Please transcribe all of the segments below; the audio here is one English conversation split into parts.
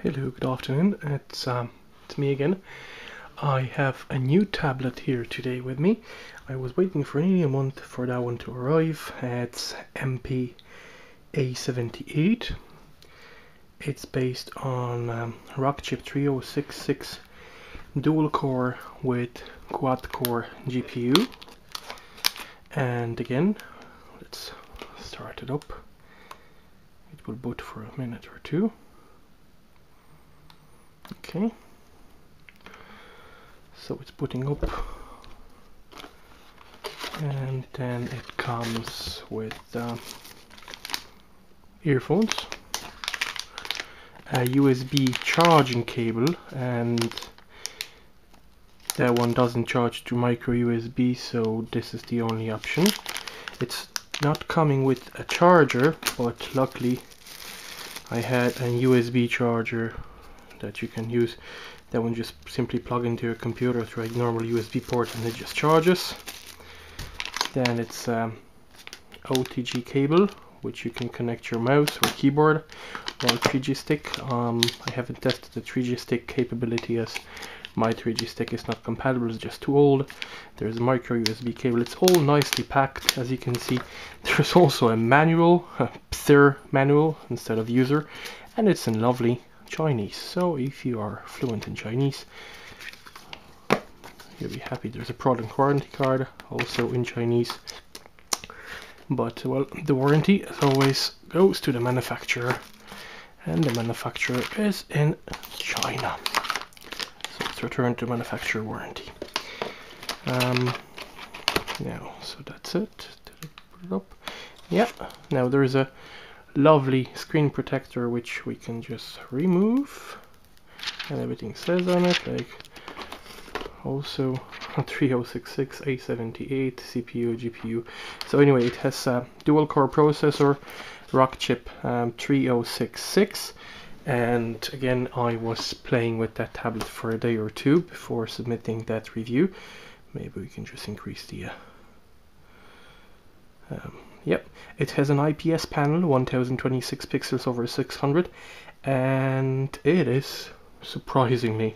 Hello, good afternoon. It's me again. I have a new tablet here today with me. I was waiting for nearly a month for that one to arrive. It's Ampe A78. It's based on Rockchip 3066 dual core with quad core GPU. And again, let's start it up. It will boot for a minute or two. Okay, so it's booting up, and then it comes with earphones, a USB charging cable, and that one doesn't charge to micro USB, so this is the only option. It's not coming with a charger, but luckily I had a USB charger that you can use. That one just simply plug into your computer through a normal USB port and it just charges. Then it's OTG cable, which you can connect your mouse or keyboard or 3G stick. I haven't tested the 3G stick capability as my 3G stick is not compatible, it's just too old. There's a micro USB cable. It's all nicely packed, as you can see. There's also a manual, a PSIR manual instead of user, and it's in lovely Chinese, so if you are fluent in Chinese, you'll be happy. There's a product warranty card also in Chinese, but well, the warranty as always goes to the manufacturer, and the manufacturer is in China, so let's return to manufacturer warranty. Now, so that's it. Did I put it up? Yeah. Now there's a lovely screen protector which we can just remove, and everything says on it, like also 3066 A78 CPU GPU. So anyway, it has a dual core processor, Rockchip 3066, and again I was playing with that tablet for a day or two before submitting that review. Maybe we can just increase the yep, it has an IPS panel, 1026 pixels over 600, and it is surprisingly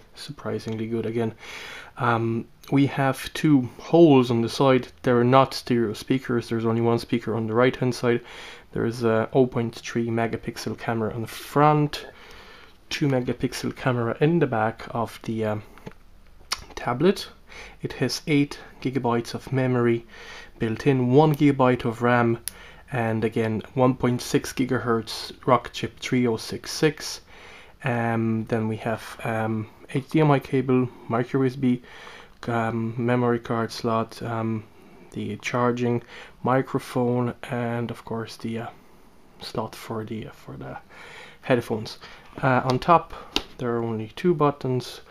good. Again, we have two holes on the side. They're not stereo speakers. There's only one speaker on the right hand side. There's a 0.3 megapixel camera on the front, 2 megapixel camera in the back of the tablet. It has 8 gigabytes of memory built in, 1 gigabyte of RAM, and again 1.6 gigahertz Rockchip 3066. Then we have HDMI cable, micro USB, memory card slot, the charging microphone, and of course the slot for the headphones. On top there are only 2 buttons,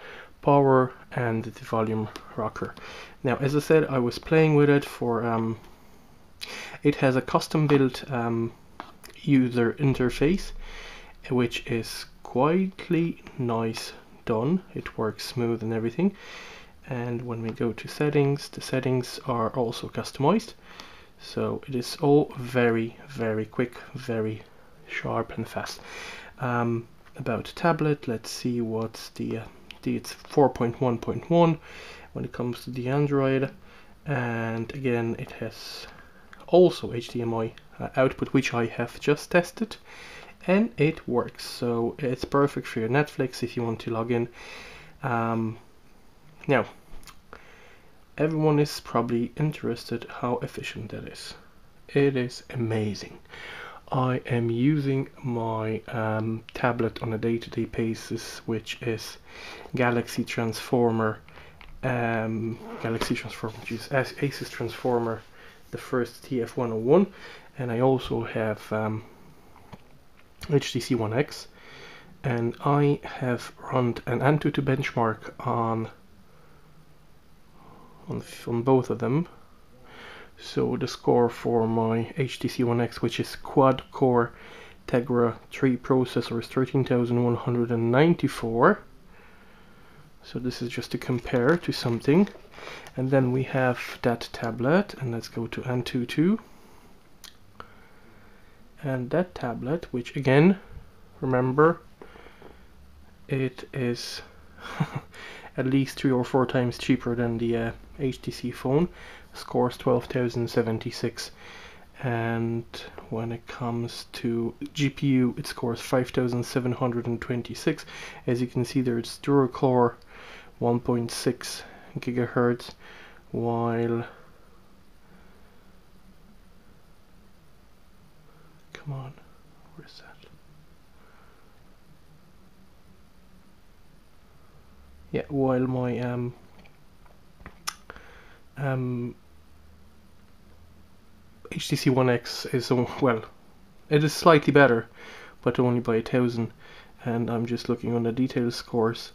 power and the volume rocker. Now, as I said, I was playing with it for it has a custom built user interface, which is quietly nice done. It works smooth and everything. And when we go to settings, the settings are also customized, so it is all very quick, very sharp and fast. About tablet, let's see what's the it's 4.1.1 when it comes to the Android, and again it has also HDMI output, which I have just tested, and it works, so it's perfect for your Netflix if you want to log in. Now, everyone is probably interested how efficient that is. It is amazing. I am using my tablet on a day-to-day basis, which is Galaxy Transformer, which is Asus Transformer, the first TF101, and I also have HTC One X, and I have run an Antutu benchmark on both of them. So the score for my HTC One X, which is quad core Tegra3 processor, is 13,194. So this is just to compare to something. And then we have that tablet, and let's go to Antutu. And that tablet, which again, remember, it is at least 3 or 4 times cheaper than the HTC phone. Scores 12,076, and when it comes to GPU, it scores 5,726. As you can see there, it's dual core 1.6 gigahertz, while come on, where's that? Yeah, while my HTC One X is, well, it is slightly better, but only by 1,000. And I'm just looking on the detailed scores,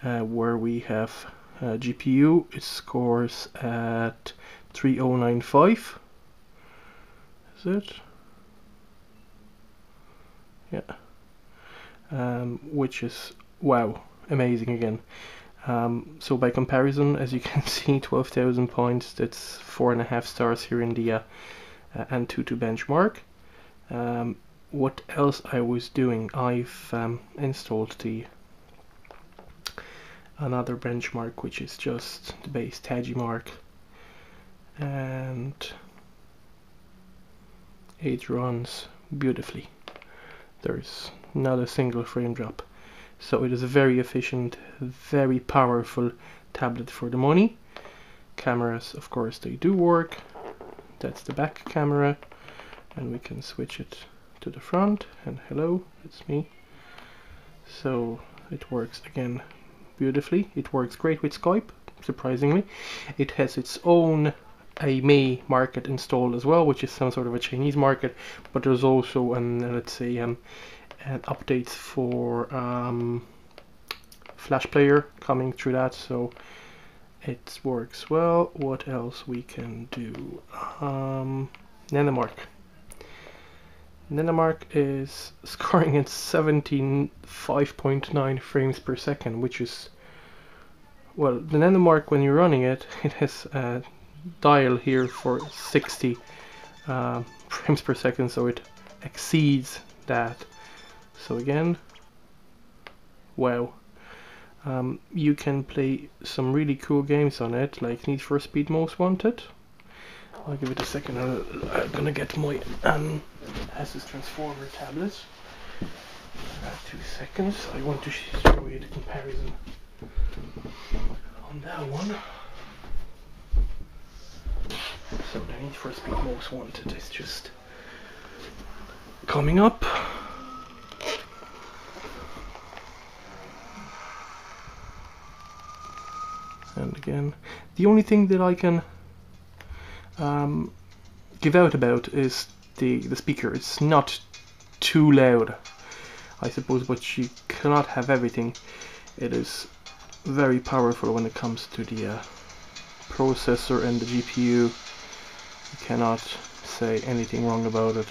where we have GPU, it scores at 3095. Is it? Yeah. Which is, wow, amazing again. So by comparison, as you can see, 12,000 points, that's 4.5 stars here in the Antutu benchmark. What else I was doing? I've installed the another benchmark, which is just the base Tagimark, and it runs beautifully. There's not a single frame drop. So it is a very efficient, very powerful tablet for the money. Cameras, of course, they do work. That's the back camera, and we can switch it to the front, and hello, it's me. So it works again beautifully. It works great with Skype, surprisingly. It has its own AME market installed as well, which is some sort of a Chinese market, but there's also let's say updates for Flash Player coming through that, so it works well. What else we can do? Nanomark is scoring at 75.9 frames per second, which is, well, the Nanomark, when you're running it, it has a dial here for 60 frames per second, so it exceeds that. So again, wow. You can play some really cool games on it, like Need for Speed Most Wanted. I'll give it a second. I'm gonna get my Asus Transformer tablet. 2 seconds. I want to show you the comparison on that one. So the Need for Speed Most Wanted is just coming up. And again, the only thing that I can give out about is the speaker. It's not too loud, I suppose, but you cannot have everything. It is very powerful when it comes to the processor and the GPU. You cannot say anything wrong about it.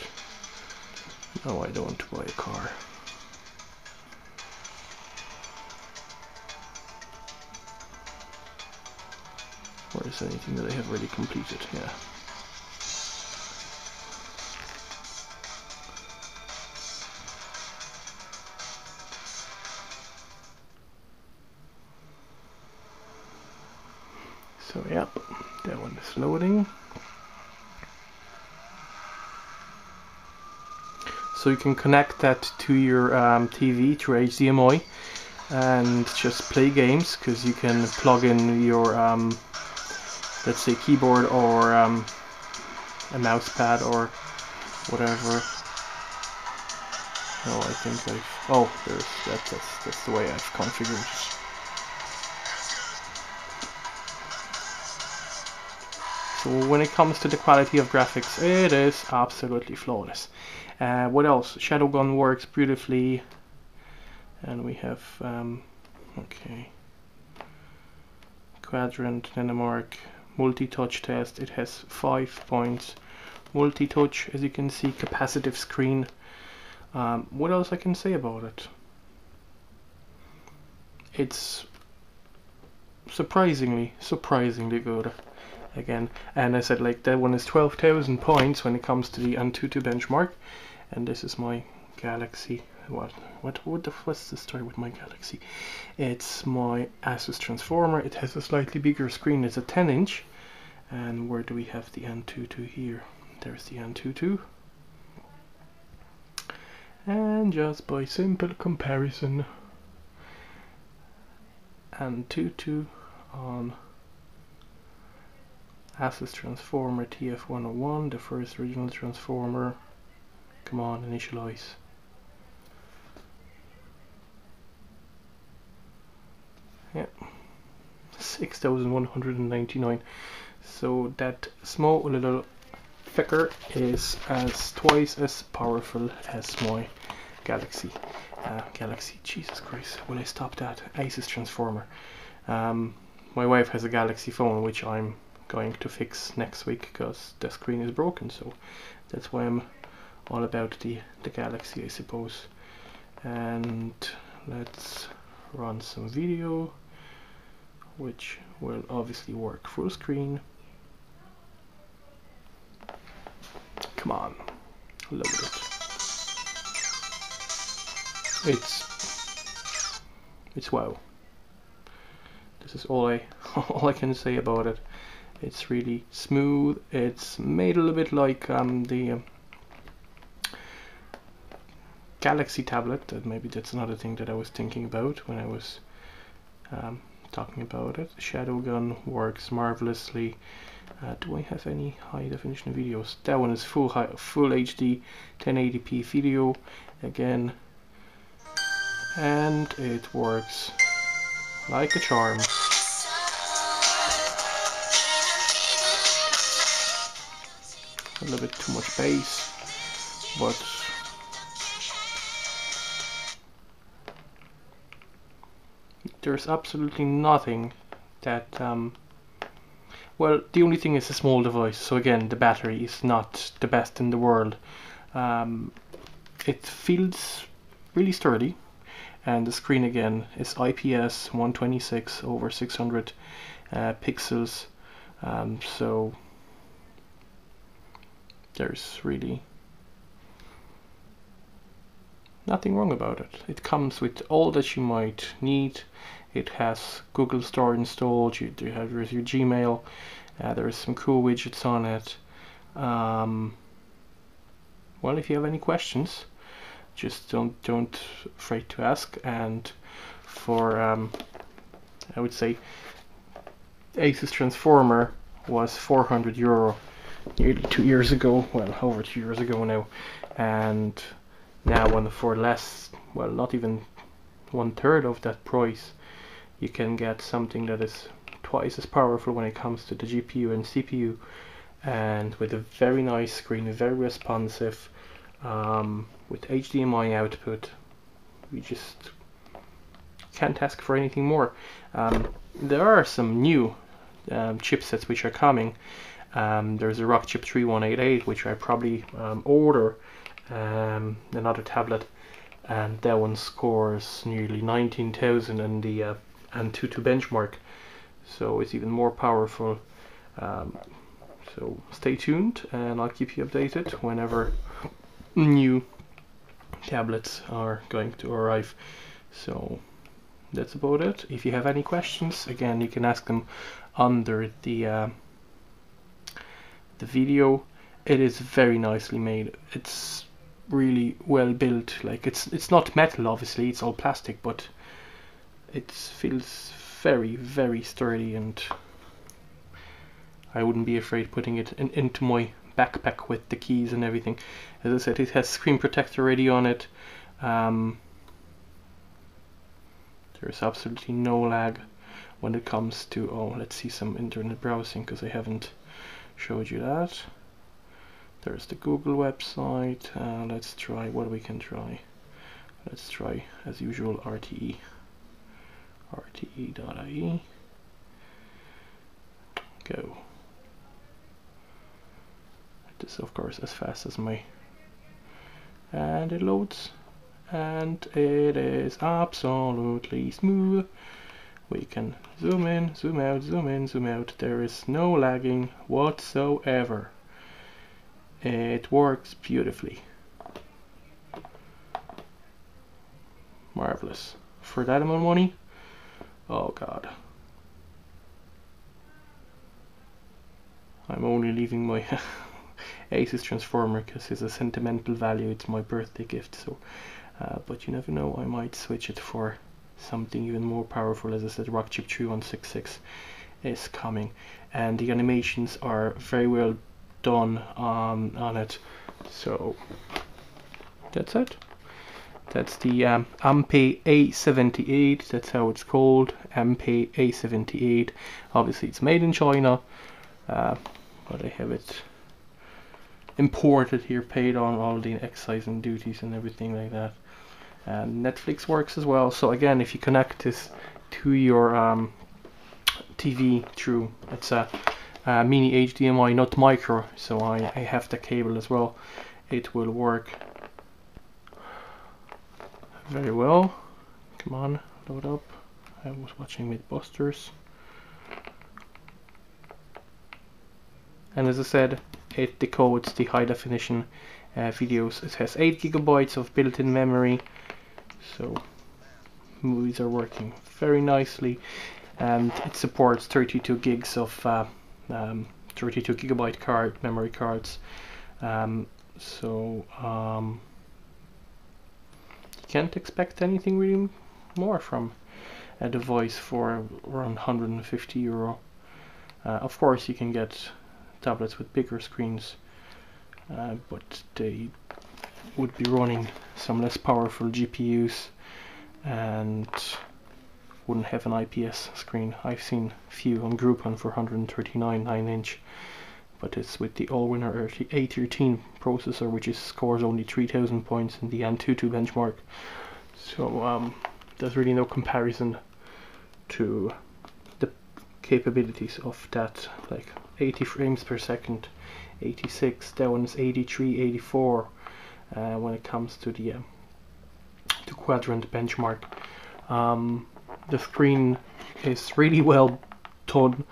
No, I don't want to buy a car. Or is there anything that I have already completed? Yeah. So yeah, that one is loading. So you can connect that to your TV through HDMI and just play games, because you can plug in your let's say keyboard or a mouse pad or whatever. Oh, I think that's the way I've configured it. So when it comes to the quality of graphics, it is absolutely flawless. What else? Shadowgun works beautifully, and we have okay, Quadrant Benchmark multi-touch test. It has 5 points. Multi-touch, as you can see, capacitive screen. What else I can say about it? It's surprisingly good. Again, and I said, like, that one is 12,000 points when it comes to the Antutu benchmark, and this is my Galaxy what's the story with my Galaxy? It's my Asus transformer. It has a slightly bigger screen. It's a 10-inch. And where do we have the Antutu here? There's the Antutu. And just by simple comparison, Antutu on Asus transformer TF101, the first original transformer. Come on, initialize. Yeah, 6,199. So that small little flicker is twice as powerful as my Galaxy. Jesus Christ, will I stop that? Asus transformer. My wife has a Galaxy phone which I'm going to fix next week because the screen is broken, so that's why I'm all about the Galaxy, I suppose. And let's run some video, which will obviously work full screen. Come on, load it. It's wow. This is all I can say about it. It's really smooth. It's made a little bit like the Galaxy tablet. Maybe that's another thing that I was thinking about when I was talking about it. Shadow gun works marvelously. Do I have any high definition videos? That one is full HD 1080p video again, and it works like a charm. A little bit too much bass, but there's absolutely nothing that well, the only thing is a small device, so again the battery is not the best in the world. It feels really sturdy, and the screen again is IPS 126 over 600 pixels, so there's really nothing wrong about it. It comes with all that you might need. It has Google Store installed, you have your Gmail, there is some cool widgets on it. Well, if you have any questions, just don't afraid to ask. And for I would say Asus transformer was €400 nearly 2 years ago, well, over 2 years ago now, and now for less, well, not even 1/3 of that price, you can get something that is twice as powerful when it comes to the GPU and CPU, and with a very nice screen, very responsive, with HDMI output. We just can't ask for anything more. There are some new chipsets which are coming. There's a Rockchip 3188 which I probably order, another tablet, and that one scores nearly 19,000 in the Antutu benchmark, so it's even more powerful. So stay tuned and I'll keep you updated whenever new tablets are going to arrive. So that's about it. If you have any questions, again, you can ask them under the video. It is very nicely made. It's really well built. Like it's not metal, obviously, it's all plastic, but it feels very, very sturdy, and I wouldn't be afraid putting it into my backpack with the keys and everything. As I said, it has screen protector already on it. There's absolutely no lag when it comes to, oh, let's see some internet browsing, because I haven't showed you that. There's the Google website. Let's try what we can try. Let's try, as usual, RTE. RTE.ie. Go. This, of course, as fast as my, and it loads, and it is absolutely smooth. We can zoom in, zoom out, zoom in, zoom out. There is no lagging whatsoever. It works beautifully. Marvelous. For that amount of money? Oh god. I'm only leaving my Asus transformer because it's a sentimental value. It's my birthday gift, so but you never know, I might switch it for something even more powerful. As I said, Rockchip 3166 is coming, and the animations are very well done on it. So that's it. That's the Ampe A78, that's how it's called, Ampe A78. Obviously it's made in China, but I have it imported here, paid on all the excise and duties and everything like that. Netflix works as well, so again, if you connect this to your TV through, it's a mini HDMI, not micro, so I have the cable as well. It will work very well. Come on, load up. I was watching Mythbusters. And as I said, it decodes the high definition videos. It has 8 GB of built-in memory, so movies are working very nicely, and it supports 32 gigs of 32 GB memory cards. You can't expect anything really more from a device for around €150. Of course, you can get tablets with bigger screens, but they would be running some less powerful GPUs and wouldn't have an IPS screen. I've seen few on Groupon for 139 9-inch, but it's with the all-winner A13 processor, which scores only 3,000 points in the Antutu benchmark. So there's really no comparison to the capabilities of that, like 80 frames per second, 86, that one is 83, 84 when it comes to the Quadrant Benchmark. The screen is really well done.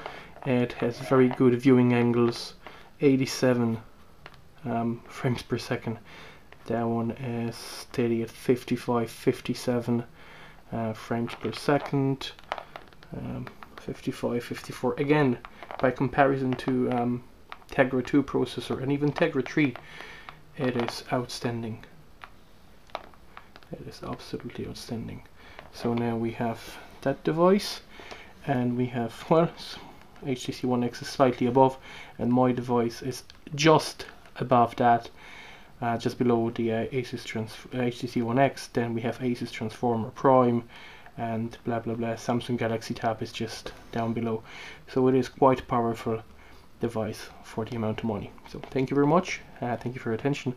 It has very good viewing angles, 87 frames per second. That one is steady at 55, 57 frames per second, 55, 54. Again, by comparison to Tegra 2 processor and even Tegra 3, it is outstanding. It is absolutely outstanding. So now we have that device, and we have, well, HTC One X is slightly above, and my device is just above that, just below the HTC One X. Then we have Asus Transformer Prime and blah blah blah. Samsung Galaxy Tab is just down below. So it is quite a powerful device for the amount of money. So thank you very much. Thank you for your attention.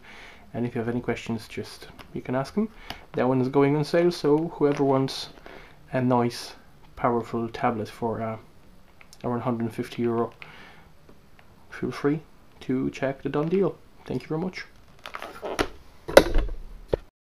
And if you have any questions, just you can ask them. That one is going on sale, so whoever wants a nice, powerful tablet for around €150, feel free to check the done deal. Thank you very much.